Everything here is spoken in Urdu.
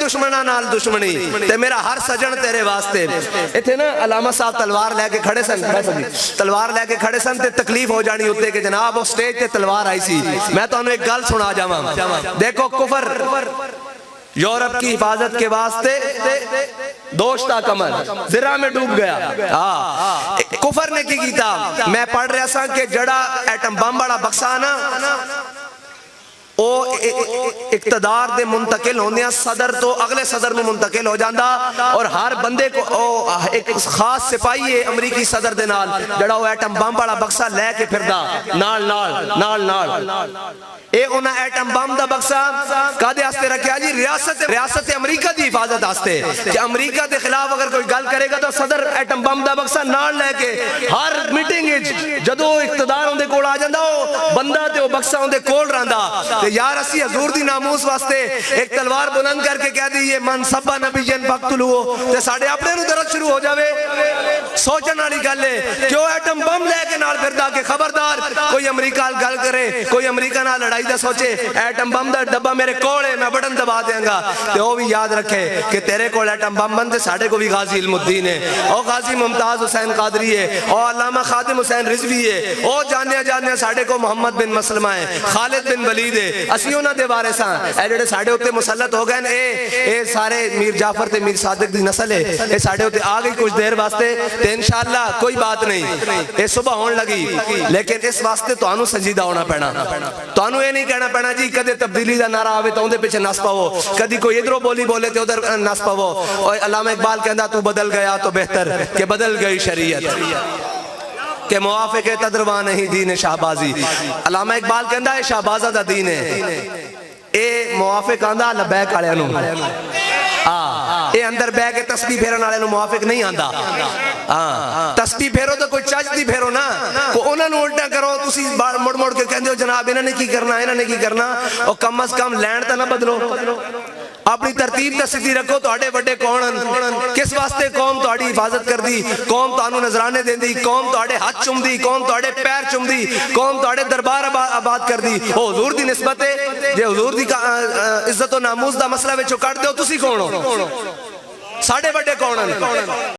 دشمناں نال دشمنی تے میرا ہر سجن تیرے واسطے. ایتھے نا علامہ صاحب تلوار لے کے کھڑے سن, تلوار لے کے کھڑے سن تے تکلیف ہو جانی ہوتے کہ جناب وہ سٹیج تے تلوار آئی سی. میں تو انہوں ایک گل سنا جاواں. دیکھو کفر یورپ کی حفاظت کے واسطے دوشتا کمر زرہ میں ڈوب گیا. کفر نے کی کیتا, میں پڑھ رہا سا کہ جڑا ایٹم بم بڑا بکسا نا او اقتدار دے منتقل ہوندے ہیں, صدر تو اگلے صدر میں منتقل ہو جاندہ, اور ہر بندے کو ایک خاص سپاہی ہے امریکی صدر دے نال جڑا وہ ایٹم بم بڑا بکسا لے کے پھردا نال نال نال نال. اے انہاں ایٹم بم دا بکسا کادے آستے رکھیا جی؟ ریاست امریکہ دی حفاظت آستے, کہ امریکہ دے خلاف اگر کوئی گل کرے گا تو صدر ایٹم بم دا بکسا نال لے کے ہر میٹنگ جدو اقتدار ہوندے کول آ جاندہ وہ بندہ تے وہ بکسا ہوندے کول رہندا. یار اسی حضور دی ناموس واسطے ایک تلوار بلند کر کے کہہ دی یہ من سبا نبیین فقتلوہ, تے ساڑھے اپنے نو درد شروع ہو جاوے. سوچن والی گل ہے کہ وہ ایٹم بم لے کے نال پھردا کہ خبردار کوئی امریکہ گل کرے, کوئی امریکہ نال لڑائی دا سوچے ایٹم بم دا ڈبہ میرے کول ہے میں بٹن دبا دیاں گا. تے وہ بھی یاد رکھے کہ تیرے کول ایٹم بم بن تے ساڑھے کو بھی غازی علم الدین ہے, او غازی ممتاز حسین قادری ہے, او علامہ خادم حسین رضوی ہے, او جانیا ساڑھے کو محمد بن مسلمہ ہے, خالد بن ولید ہے. اسی انہاں دے وارثاں اے جڑے ساڑھے ہوتے مسلط ہو گئے اے سارے میر جعفر تے میر صادق دی نسل ہے, اے ساڑھے ہوتے آ گئی کچھ دیر واسطے تے انشاءاللہ کوئی بات نہیں, اے صبح ہون لگی. لیکن اس واسطے تو آنو سنجیدہ ہونا پینا, تو آنو اے نہیں کہنا پینا جی کدے تبدیلی دا نعرہ آوے تو اندے پیچھے نس پاو, کدی کوئی ادھروں بولی بولے تے ادھر نس پاو. اور علامہ اقبال کہندا تو بدل گیا تو بہتر کہ بدل گئی شریعت, کہ موافق تدروان نہیں دین شہبازی. علامہ اقبال کہندا ہے شہبازہ دا دین ہے, اے موافق آندہ لبیک آلے انہوں, اے اندر بے کے تسبیح پھیرن آلے انہوں موافق نہیں آندہ. تسبیح پھیرو تو کوئی چاچ دی پھیرو نا, کو انہوں نے الٹا کرو تسی مڑ مڑ کے کہندے ہو جناب انہوں نے کی کرنا, انہوں نے کی کرنا, اور کم از کم لینڈ تا نہ بدلو, اپنی ترتیب تے سیدھی رکھو. تہاڈے بڑے کون کس واسطے قوم تہاڈی حفاظت کردی, قوم تانوں نذرانے دیندی, قوم تہاڈے ہاتھ چومدی, قوم تہاڈے پیر چومدی, قوم تہاڈے دربار آباد کردی. او حضور دی نسبت ہے, جے حضور دی عزت و ناموس دا مسئلہ وچوں کڈ دیو تسی کون ہو, ساڈے بڑے کون